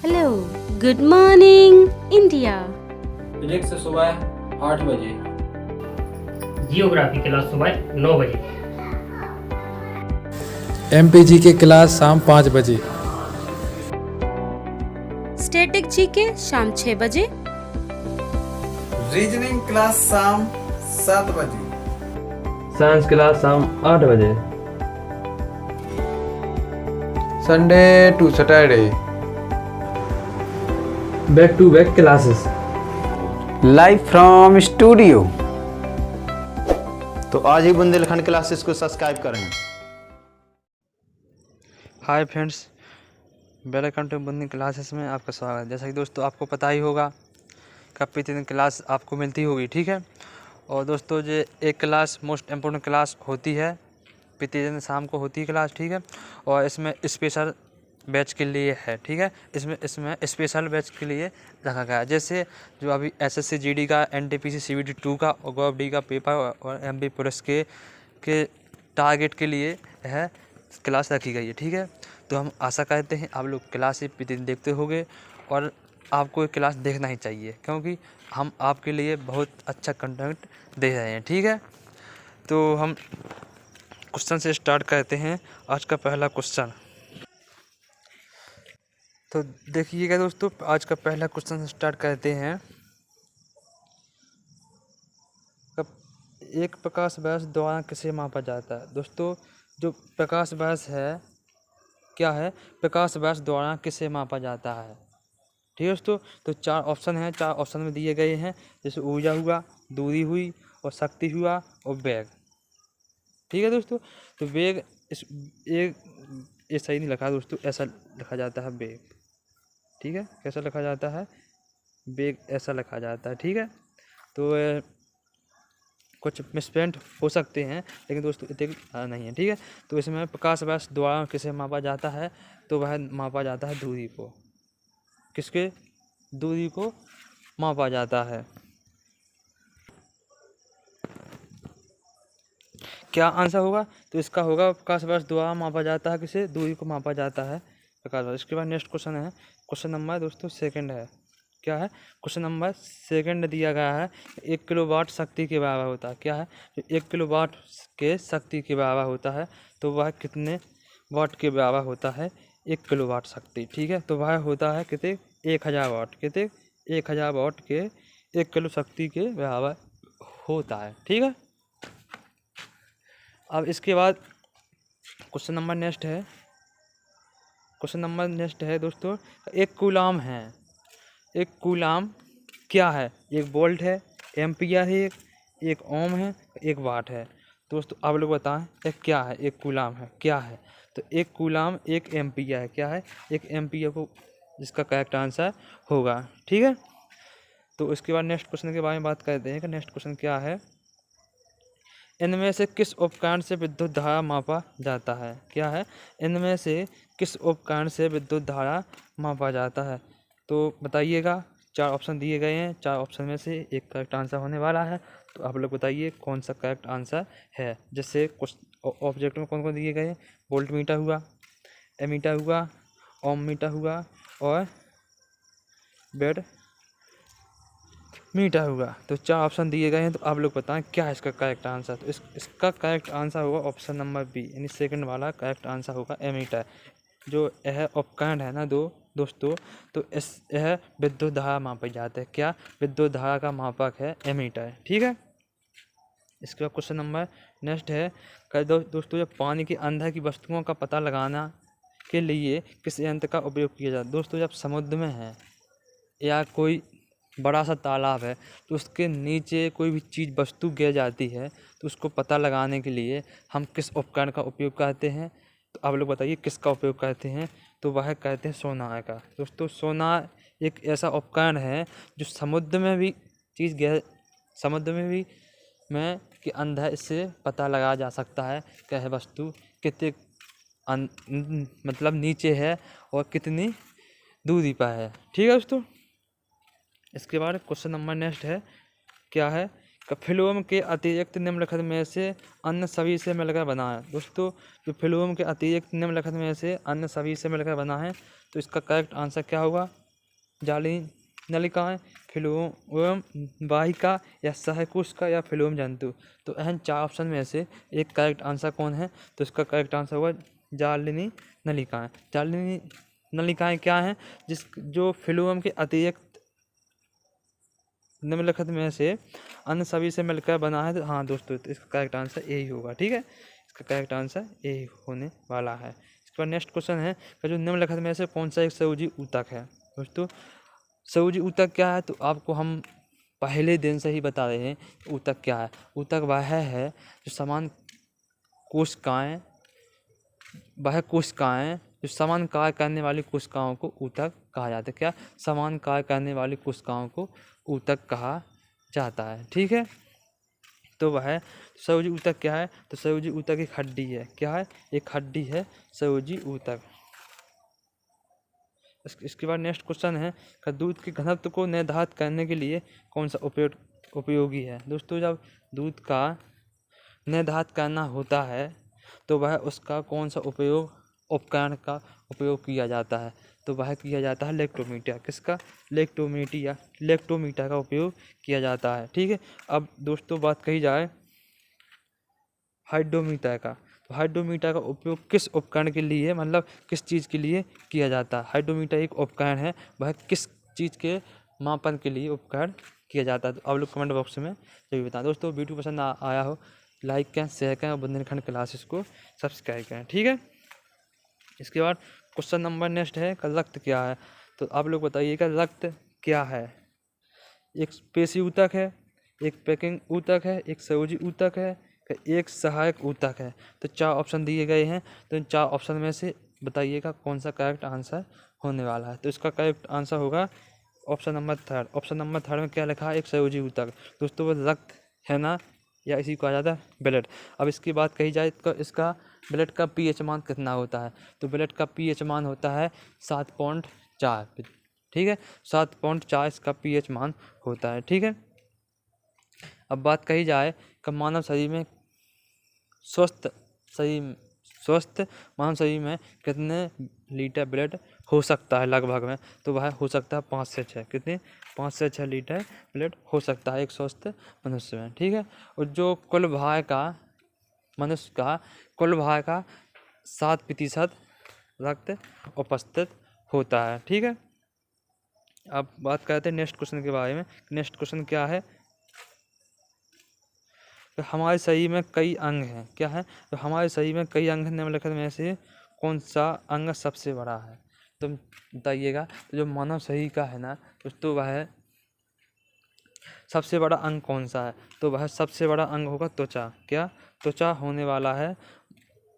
Hello, good morning India. Physics सुबह 8 बजे। Geography class सुबह 9 बजे। एमपीजी की क्लास शाम 5 बजे। स्टैटिक जीके शाम 6 बजे। रीजनिंग क्लास शाम 7 बजे। साइंस क्लास शाम 8 बजे। Sunday to Saturday back to back classes. Live from studio. तो आज ही बुंदेलखंड क्लासेस को सब्सक्राइब करें। Hi friends, welcome to Bundelkhand classes में आपका स्वागत है। जैसा कि दोस्तों आपको पता ही होगा कब प्रतिदिन क्लास आपको मिलती होगी, ठीक है। और दोस्तों ये एक क्लास मोस्ट इम्पोर्टेंट क्लास होती है, प्रतिदिन शाम को होती है क्लास, ठीक है। और इसमें स्पेशल बैच के लिए है, ठीक है। इसमें स्पेशल बैच के लिए रखा गया है। जैसे जो अभी एसएससी जीडी का, एनटीपीसी सीबीटी 2 का और गवर्नमेंट का पेपर और एमपी पुलिस के टारगेट के लिए है क्लास रखी गई है, ठीक है। तो हम आशा करते हैं आप लोग क्लास ही प्रतिदिन देखते होंगे और आपको ये क्लास देखना ही चाहिए, क्योंकि हम आपके लिए बहुत अच्छा कंटेंट दे रहे हैं, ठीक है। तो हम क्वेश्चन से स्टार्ट करते हैं। आज का पहला क्वेश्चन, तो देखिएगा दोस्तों, आज का पहला क्वेश्चन से स्टार्ट करते हैं। एक प्रकाश वर्ष द्वारा किसे मापा जाता है? दोस्तों जो प्रकाश वर्ष है क्या है? प्रकाश वर्ष द्वारा किसे मापा जाता है, ठीक है दोस्तों। तो 4 ऑप्शन हैं, 4 ऑप्शन में दिए गए हैं। जैसे ऊर्जा हुआ, दूरी हुई और शक्ति हुआ और वेग, ठीक है दोस्तों। तो वेग ये सही नहीं लिखा दोस्तों, ऐसा लिखा जाता है वेग, ठीक है। कैसा लिखा जाता है? वेग ऐसा लिखा जाता है, ठीक है। तो कुछ मिसप्रिंट हो सकते हैं, लेकिन दोस्तों इतने नहीं है, ठीक है। तो इसमें प्रकाश वर्ष द्वारा किसे मापा जाता है? तो वह मापा जाता है दूरी को। किसके? दूरी को मापा जाता है। क्या आंसर होगा? तो इसका होगा प्रकाश वर्ष द्वारा मापा जाता है किसे? दूरी को मापा जाता है प्रकाश वर्ष। इसके बाद नेक्स्ट क्वेश्चन है, क्वेश्चन नंबर दोस्तों सेकंड है। क्या है? क्वेश्चन नंबर सेकंड दिया गया है, 1 किलोवाट शक्ति के बराबर होता है। क्या है? जो 1 किलोवाट के शक्ति के बराबर होता है, तो वह कितने वाट के बराबर होता है? 1 किलोवाट शक्ति, ठीक है। तो वह होता है कितने? 1000 वाट। कितने? 1000 वाट के 1 किलो शक्ति के बराबर होता है, ठीक है। अब इसके बाद क्वेश्चन नंबर नेक्स्ट है, क्वेश्चन नंबर नेक्स्ट है दोस्तों, एक कूलाम है। एक कूलाम क्या है? एक वोल्ट है, एम्पियर है, एक ओम है, एक वाट है। दोस्तों आप लोग बताएं एक क्या है? एक कूलाम है, क्या है? तो एक कूलाम एक एम्पियर है। क्या है? एक एम्पियर को जिसका करेक्ट आंसर होगा, ठीक है। तो इसके बाद नेक्स्ट क्वेश्चन के बारे में बात करते हैं कि नेक्स्ट क्वेश्चन क्या है। इनमें से किस उपकरण से विद्युत धारा मापा जाता है? क्या है? इनमें से किस उपकरण से विद्युत धारा मापा जाता है? तो बताइएगा, 4 ऑप्शन दिए गए हैं, 4 ऑप्शन में से एक करेक्ट आंसर होने वाला है। तो आप लोग बताइए कौन सा करेक्ट आंसर है। जैसे ऑब्जेक्ट में कौन कौन दिए गए हैं? वोल्ट मीटर हुआ, एमीटर हुआ, ओम मीटर हुआ और बेड मीटर हुआ। तो 4 ऑप्शन दिए गए हैं, तो आप लोग बताएं क्या है इसका करेक्ट आंसर। तो इसका करेक्ट आंसर होगा ऑप्शन नंबर बी, यानी सेकंड वाला करेक्ट आंसर होगा एमीटर। जो यह उपकरण है ना दोस्तों, तो यह विद्युत धारा मापा जाता है। क्या? विद्युत धारा का मापक है एमीटर, ठीक है। इसके बाद क्वेश्चन नंबर नेक्स्ट है, दोस्तों जब पानी के अंदर की वस्तुओं का पता लगाना के लिए किस यंत्र का उपयोग किया जाता है? दोस्तों जब समुद्र में है या कोई बड़ा सा तालाब है, तो उसके नीचे कोई भी चीज़ वस्तु गिर जाती है, तो उसको पता लगाने के लिए हम किस उपकरण का उपयोग करते हैं? तो आप लोग बताइए किसका उपयोग करते हैं? तो वह कहते हैं सोनार का। दोस्तों सोनार एक ऐसा उपकरण है जो समुद्र में भी के अंदर इससे पता लगाया जा सकता है कि यह वस्तु कितने मतलब नीचे है और कितनी दूरी पर है, ठीक है दोस्तों। इसके बाद क्वेश्चन नंबर नेक्स्ट है, क्या है फिल्म के अतिरिक्त निम्नलिखित में से अन्य सभी से मिलकर बना है। दोस्तों जो फिल्म के अतिरिक्त निम्नलिखित में से अन्य सभी से मिलकर बना है, तो इसका करेक्ट आंसर क्या होगा? जाली नलिकाएं, फिल्म वाहिका या सहकोशिका या फिल्म जंतु। तो एहन 4 ऑप्शन में से एक करेक्ट आंसर कौन है? तो इसका करेक्ट आंसर होगा जालिनी नलिकाएं। जालिनी नलिकाएं क्या हैं? जो फिल्म के अतिरिक्त निम्नलिखित में से अन्य सभी से मिलकर बना है। तो हाँ दोस्तों, तो इसका करेक्ट आंसर यही होगा। ठीक है, इसका करेक्ट आंसर यही होने वाला है। इसके बाद नेक्स्ट क्वेश्चन है कि जो निम्नलिखित में से कौन सा एक सयुजी ऊतक है? दोस्तों सयुजी ऊतक क्या है? तो आपको हम पहले दिन से ही बता रहे हैं ऊतक क्या है। ऊतक वह है जो समान कोशिकाएं जो समान कार्य करने वाली कोशिकाओं को ऊतक कहा जाता है। क्या? समान कार्य करने वाली कोशिकाओं को ऊतक कहा जाता है। ठीक है, तो वह सयुजी ऊतक क्या है? तो सयुजी ऊतक एक हड्डी है। क्या है? एक हड्डी है सयुजी ऊतक। इसके बाद नेक्स्ट क्वेश्चन है कि दूध के घनत्व को निर्धारित करने के लिए कौन सा उपयोगी है? दोस्तों जब दूध का निर्धारित करना होता है तो वह उसका कौन सा उपकरण का उपयोग किया जाता है? तो वह किया जाता है लैक्टोमीटर। किसका? लैक्टोमीटर का उपयोग किया जाता है। ठीक है, अब दोस्तों बात कही जाए हाइड्रोमीटर का। तो हाइड्रोमीटर का उपयोग किस उपकरण के लिए, मतलब किस चीज़ के लिए किया जाता है? हाइड्रोमीटर एक उपकरण है, वह किस चीज़ के मापन के लिए उपकरण किया जाता है? तो आप लोग कमेंट बॉक्स में जरूर बताएं। दोस्तों वीडियो पसंद आया हो लाइक करें, शेयर करें और बुंदेलखंड क्लासेस को सब्सक्राइब करें। ठीक है, इसके बाद क्वेश्चन नंबर नेक्स्ट है कि रक्त क्या है? तो आप लोग बताइएगा रक्त क्या है? एक पेशी ऊतक है, एक पैकिंग ऊतक है, एक सयुजी ऊतक है, एक सहायक ऊतक है। तो 4 ऑप्शन दिए गए हैं, तो इन 4 ऑप्शन में से बताइएगा कौन सा करेक्ट आंसर होने वाला है। तो इसका करेक्ट आंसर होगा ऑप्शन नंबर 3। ऑप्शन नंबर 3 में क्या लिखा है? एक सयुजी ऊतक। दोस्तों वो रक्त है ना, या इसी को आ जाता है ब्लड। अब इसकी बात कही जाए तो इसका ब्लड का पीएच मान कितना होता है? तो ब्लड का पीएच मान होता है 7.4। ठीक है, 7.4 इसका पीएच मान होता है। ठीक है, अब बात कही जाए कि मानव शरीर में स्वस्थ मानव शरीर में कितने लीटर ब्लड हो सकता है लगभग में? तो वह हो सकता है 5 से 6। कितने? 5 से 6 लीटर ब्लड हो सकता है एक स्वस्थ मनुष्य में। ठीक है, और जो कुल भार का मनुष्य का कुल भार का 7% रक्त उपस्थित होता है। ठीक है, अब बात करते हैं नेक्स्ट क्वेश्चन के बारे में। नेक्स्ट क्वेश्चन क्या है? तो हमारे शरीर में कई अंग हैं। क्या है? तो हमारे शरीर में कई अंग हैं, निम्नलिखित में से कौन सा अंग सबसे बड़ा है? तो बताइएगा। तो जो मानव शरीर का है ना दोस्तों, वह सबसे बड़ा अंग कौन सा है? तो वह सबसे बड़ा अंग होगा त्वचा। क्या? त्वचा होने वाला है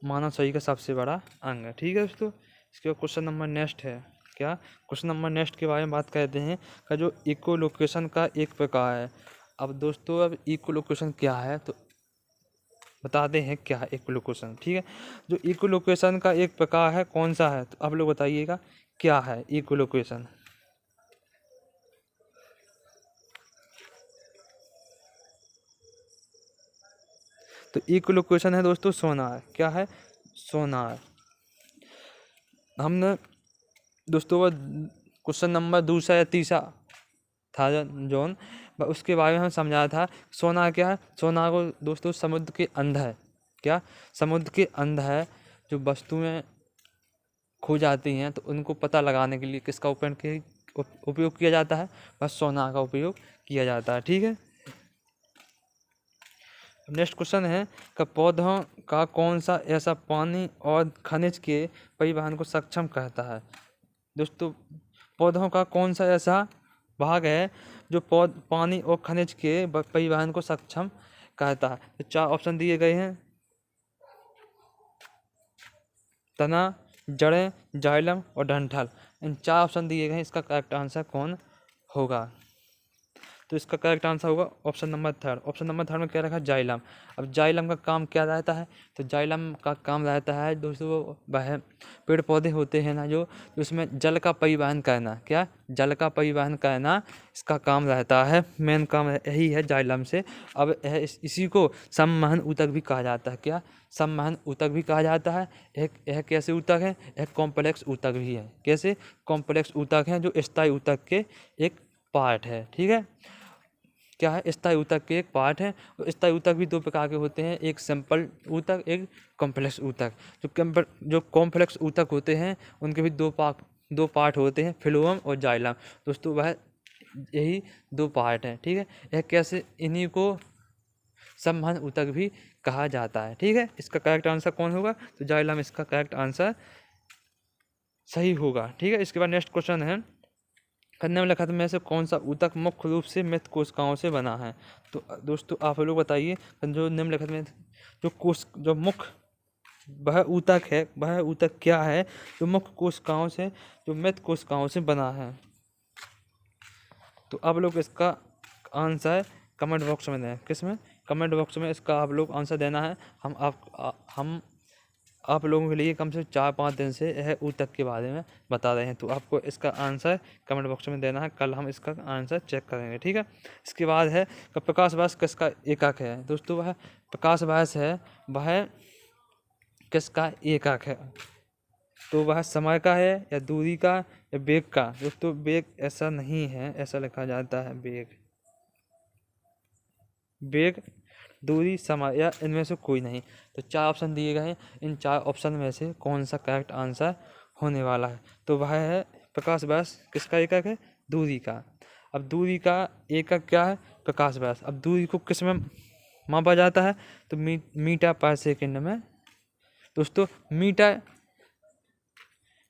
मानव शरीर का सबसे बड़ा अंग। ठीक है दोस्तों, इसके बाद क्वेश्चन नंबर नेक्स्ट है। क्या? क्वेश्चन नंबर नेक्स्ट के बारे में बात करते हैं कि जो इकोलोकेशन का एक प्रकार है। अब दोस्तों अब इकोलोकेशन क्या है तो बताते हैं क्या है इकोलोकेशन। ठीक है, जो इकोलोकेशन का एक प्रकार है कौन सा है? तो आप लोग बताइएगा क्या है इकोलोकेशन। तो इकोलोकेशन है दोस्तों सोनार। क्या है? सोनार। हमने दोस्तों क्वेश्चन नंबर 2 या 3 था जोन, उसके बारे में हम समझाया था। सोनार क्या है? सोनार को दोस्तों समुद्र के अंदर। क्या? समुद्र के अंदर जो वस्तुएं खो जाती हैं तो उनको पता लगाने के लिए किसका उपयोग किया जाता है? बस सोनार का उपयोग किया जाता है। ठीक है, नेक्स्ट क्वेश्चन है कि पौधों का कौन सा ऐसा पानी और खनिज के परिवहन को सक्षम करता है? दोस्तों पौधों का कौन सा ऐसा भाग है जो पानी और खनिज के परिवहन को सक्षम करता है? तो 4 ऑप्शन दिए गए हैं, तना, जड़ें, जाइलम और डंठल। इन 4 ऑप्शन दिए गए हैं, इसका करेक्ट आंसर कौन होगा? तो इसका करेक्ट आंसर होगा option number third. Option number third में क्या रखा है? जाइलम। अब जाइलम का काम क्या रहता है? तो जाइलम का काम रहता है दोस्तों, वह पेड़ पौधे होते हैं ना जो उसमें जल का परिवहन करना। क्या? जल का परिवहन करना इसका काम रहता है, मेन काम यही है जाइलम से। अब इसी को संवहन ऊतक भी कहा जाता है। क्या? संवहन ऊतक भी कहा जाता है। यह कैसे ऊतक है? यह कॉम्प्लेक्स ऊतक भी है। कैसे? कॉम्प्लेक्स ऊतक है जो स्थायी ऊतक के एक पार्ट है। ठीक है, क्या है? स्थायी ऊतक के एक पार्ट है। और स्थायी ऊतक भी दो प्रकार के होते हैं, एक सिंपल ऊतक, एक कॉम्प्लेक्स ऊतक। जो कॉम्प्लेक्स ऊतक होते हैं उनके भी दो पार्ट होते हैं, फ्लोएम और जाइलम। दोस्तों वह यही दो पार्ट हैं। ठीक है, यह कैसे? इन्हीं को संवहन ऊतक भी कहा जाता है। ठीक है, इसका करेक्ट आंसर कौन होगा? तो जाइलम इसका करेक्ट आंसर सही होगा। ठीक है, इसके बाद नेक्स्ट क्वेश्चन है, निम्नलिखित में से कौन सा ऊतक मुख्य रूप से मृत कोशिकाओं से बना है? तो दोस्तों आप लोग बताइए, जो निम्नलिखित में जो मुख्य वह ऊतक है, वह ऊतक क्या है जो मुख्य कोशिकाओं से, जो मृत कोशिकाओं से बना है? तो आप लोग इसका आंसर कमेंट बॉक्स में दें। किस में? कमेंट बॉक्स में इसका आप लोग आंसर देना है। हम आप लोगों के लिए कम से 4-5 दिन से यह ऊतक के बारे में बता रहे हैं, तो आपको इसका आंसर कमेंट बॉक्स में देना है। कल हम इसका आंसर चेक करेंगे। ठीक है, इसके बाद है कि प्रकाश वर्ष किसका एकक है? दोस्तों वह प्रकाश वर्ष है, वह किसका एकक है? तो वह समय का है या दूरी का या वेग का? दोस्तों वेग ऐसा नहीं है, ऐसा लिखा जाता है वेग, दूरी, समय या इनमें से कोई नहीं। तो 4 ऑप्शन दिए गए हैं, इन 4 ऑप्शन में से कौन सा करेक्ट आंसर होने वाला है? तो वह है प्रकाश वर्ष किसका एकक है? दूरी का। अब दूरी का एकक क्या है? प्रकाश वर्ष। अब दूरी को किस में मापा जाता है? तो मीटर पर सेकंड में। दोस्तों मीटर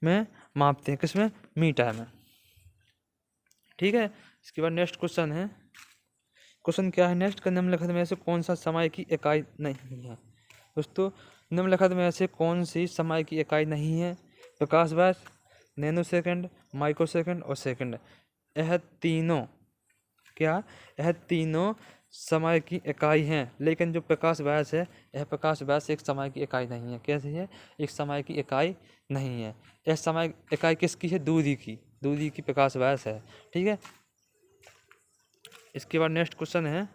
में मापते हैं। किस में? मीटर में। ठीक है, इसके बाद नेक्स्ट क्वेश्चन है, क्वेश्चन क्या है नेक्स्ट? निम्नलिखित में से कौन सा समय की इकाई नहीं है? दोस्तों निम्नलिखित में से कौन सी समय की इकाई नहीं है? प्रकाश वर्ष, नैनो सेकंड, माइक्रो सेकंड और सेकंड। यह तीनों क्या? यह तीनों समय की इकाई हैं, लेकिन जो प्रकाश वर्ष है, यह प्रकाश वर्ष एक समय की इकाई नहीं है। कैसे है? एक समय की इकाई नहीं है। यह समय इकाई किसकी है? दूरी की प्रकाश वर्ष है। ठीक है, इसके बाद नेक्स्ट क्वेश्चन है,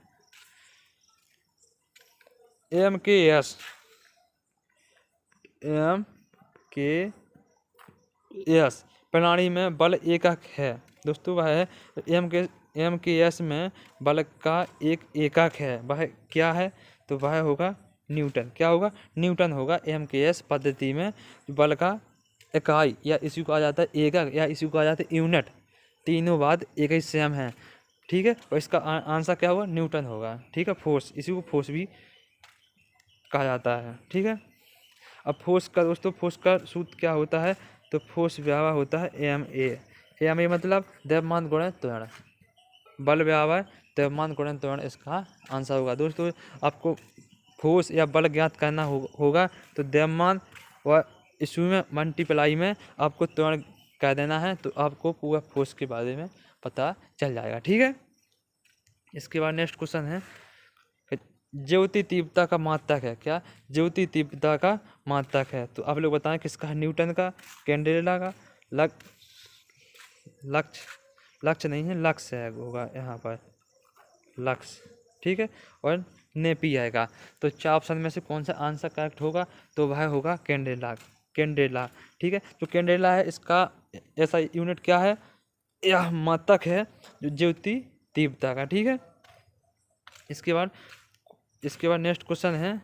MKS प्रणाली में बल एकक है। दोस्तों वह है MKS में बल का एक एकक है, वह क्या है? तो वह होगा न्यूटन। क्या होगा? न्यूटन होगा। MKS पद्धति में बल का इकाई या इसी को आ जाता है एकक या इसी को आ जाता है यूनिट, तीनों बात एक ही सेम है। ठीक है, और इसका आंसर क्या होगा? न्यूटन होगा। ठीक है, फोर्स, इसी को फोर्स भी कहा जाता है। ठीक है, अब फोर्स का दोस्तों फोर्स का सूत्र क्या होता है? तो फोर्स बराबर होता है MA मतलब द्रव्यमान गुणन त्वरण। बल बराबर द्रव्यमान गुणन त्वरण इसका आंसर होगा। दोस्तों आपको फोर्स या बल ज्ञात करना होगा तो द्रव्यमान और इसमें मल्टीप्लाई में आपको त्वरण कर देना है, तो आपको पूरा फोर्स के बारे में पता चल जाएगा। ठीक है, इसके बाद नेक्स्ट क्वेश्चन है, ज्योति तीव्रता का मात्रक है। क्या? ज्योति तीव्रता का मात्रक है। तो आप लोग बताएं किसका है? न्यूटन का, कैंडेला का, लक्ष्य नहीं है, लक्ष्य है होगा यहाँ पर, लक्ष्य। ठीक है, और नेपियर का। तो 4 ऑप्शन में से कौन सा आंसर करेक्ट होगा? तो वह होगा कैंडेला। ठीक है, जो कैंडेला है इसका ऐसा यूनिट क्या है? यह मात्रक है जो ज्योति तीव्रता का। ठीक है, इसके बाद नेक्स्ट क्वेश्चन है,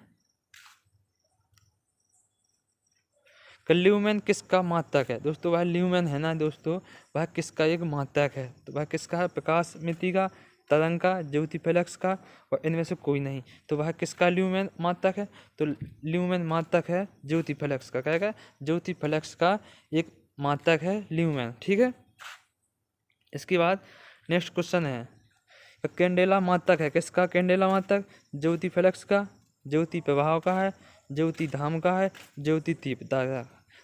ल्यूमेन किसका मात्रक है? दोस्तों वह ल्यूमेन है ना दोस्तों, वह किसका एक मात्रक है? तो वह किसका है? प्रकाश मिति का, तरंग का, ज्योति फ्लक्स का और इनमें से कोई नहीं। तो वह किसका ल्यूमेन मात्रक है? तो ल्यूमेन मात्रक है ज्योति फ्लक्स का। क्या? ज्योति फ्लक्स का एक मात्रक है ल्यूमेन। ठीक है, इसके बाद नेक्स्ट क्वेश्चन है, कैंडेला मात्रक है किसका? कैंडेला मात्रक ज्योति फ्लक्स का, ज्योति प्रवाह का है, ज्योति धाम का है, ज्योति तीव्रता का।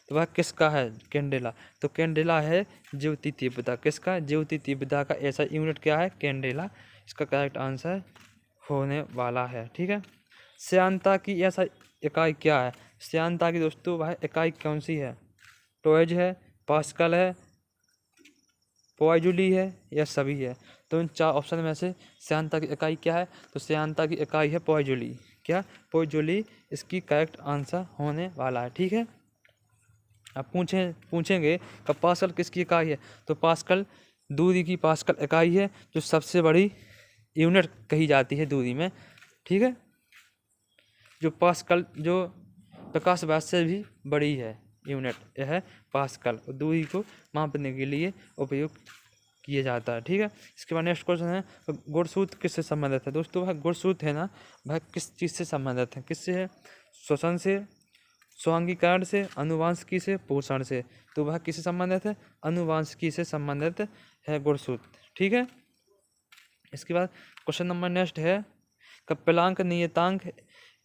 तो वह किसका है? कैंडेला। तो कैंडेला है ज्योति तीव्रता। किसका? ज्योति तीव्रता का ऐसा यूनिट क्या है? कैंडेला इसका करेक्ट आंसर होने वाला है। ठीक है, श्यानता की ऐसा इकाई क्या है? श्यानता की दोस्तों वह इकाई कौन सी है? टॉयज है, पास्कल है, पॉइजूली है या सभी है? तो इन 4 ऑप्शन में से श्यानता की इकाई क्या है? तो श्यानता की इकाई है पॉइजूली। क्या? पॉइजूली इसकी करेक्ट आंसर होने वाला है। ठीक है, अब पूछेंगे कि पास्कल किसकी इकाई है? तो पास्कल दूरी की पास्कल इकाई है, जो सबसे बड़ी यूनिट कही जाती है दूरी में। ठीक है, जो पास्कल जो प्रकाश वर्ष से भी बड़ी है यूनिट, यह है पास्कल, और दूरी को मापने के लिए उपयोग किया जाता है। ठीक है, इसके बाद नेक्स्ट क्वेश्चन है, गुणसूत्र किससे संबंधित है? दोस्तों वह गुणसूत्र है ना, वह किस चीज़ से संबंधित है? किससे है? श्वसन से, स्वांगीकरण से, अनुवांशिकी से, पोषण से। तो वह किससे संबंधित है? अनुवांशिकी से संबंधित है गुणसूत्र। ठीक है, इसके बाद क्वेश्चन नंबर नेक्स्ट है, प्लांक नियतांक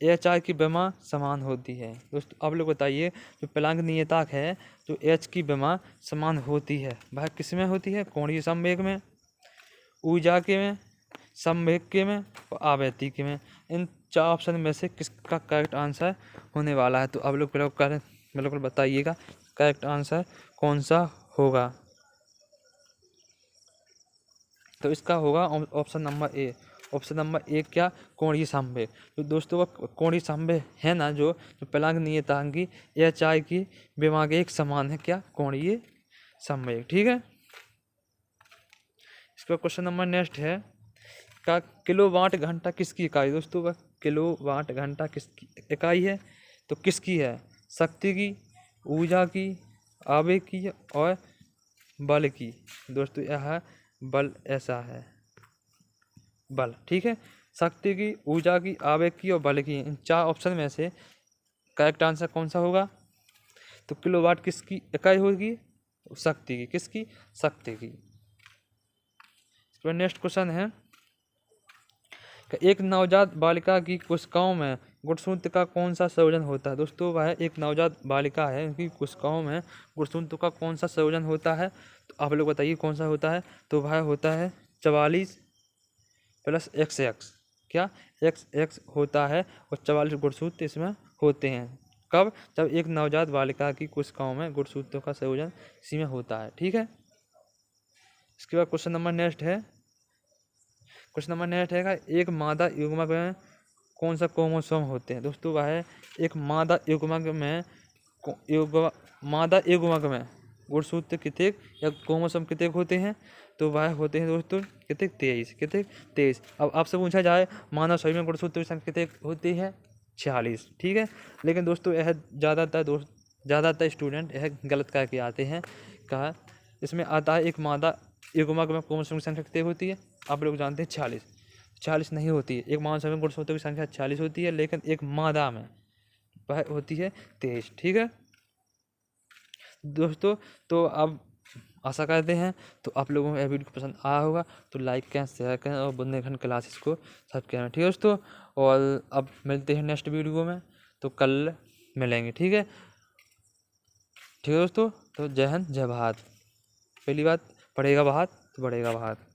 HI की विमा समान होती है। दोस्तों आप लोग बताइए, जो प्लांक नियतांक है, जो H की विमा समान होती है, वह किस में होती है? कोणीय संवेग में, ऊर्जा के में, संवेग के में और आवर्ती में। इन 4 ऑप्शन में से किसका करेक्ट आंसर होने वाला है? तो आप लोग बिल्कुल बताइएगा करेक्ट आंसर कौन सा होगा। तो इसका होगा option number A. Option number A क्या? कोणीय संवेग। तो दोस्तों कोणीय संवेग है ना, जो प्लांक नियतांक की HI की विमा के एक समान है। क्या? कोणीय संवेग। ठीक है, इसका क्वेश्चन नंबर नेक्स्ट है, का किलोवाट घंटा किसकी इकाई? दोस्तों वह किलोवाट घंटा किसकी इकाई है? तो किसकी है? शक्ति की, ऊर्जा की, आवेग की और बल की। दोस्तों यह बल ऐसा है, बल। ठीक है, शक्ति की, ऊर्जा की, आवेग की और बल की। इन 4 ऑप्शन में से करेक्ट आंसर कौन सा होगा? तो किलोवाट किसकी इकाई होगी? शक्ति की। किसकी? शक्ति की। नेक्स्ट क्वेश्चन है कि एक नवजात बालिका की कोशिकाओं में गुणसूत्र का कौन सा संयोजन होता है? दोस्तों वह एक नवजात बालिका है, उनकी कोशिकाओं में गुणसूत्र का कौन सा संयोजन होता है? तो आप लोग बताइए कौन सा होता है? तो वह होता है 44 + XX। क्या? XX होता है और 44 गुणसूत्र इसमें होते हैं। कब? जब एक नवजात बालिका की कोशिकाओं में गुणसूत्रों का संयोजन इसी में होता है। ठीक है, इसके बाद क्वेश्चन नंबर नेक्स्ट है, एक मादा युग्मक में कौन सा क्रोमोसोम होते हैं? दोस्तों वह है एक मादा युग्मक में गुणसूत्र कितने या क्रोमोसोम कितने होते हैं? तो वह होते हैं दोस्तों कितने? 23। कितने? 23। अब आपसे पूछा जाए मानव शरीर में गुणसूत्र की संख्या कितने होती है? 46। ठीक है, लेकिन दोस्तों यह ज़्यादातर स्टूडेंट यह गलत करके आते हैं। कहा इसमें आता है एक मादा युग्मक में क्रोमोसोम की संख्या कितनी होती है? आप लोग जानते हैं 40। 40 नहीं होती है। एक मानव शरीर में गुणसूत्रों की संख्या 40 होती है, लेकिन एक मादा में वह होती है 23। ठीक है दोस्तों, तो अब आशा करते हैं तो आप लोगों को यह वीडियो पसंद आया होगा, तो लाइक करें, शेयर करें और बुंदेलखंड क्लासेस को सब्सक्राइब करें। ठीक है दोस्तों, और अब मिलते हैं नेक्स्ट वीडियो में, तो कल मिलेंगे। ठीक है दोस्तों, तो जय हिंद जय भारत। पहली बात, पढ़ेगा भारत तो बढ़ेगा भारत।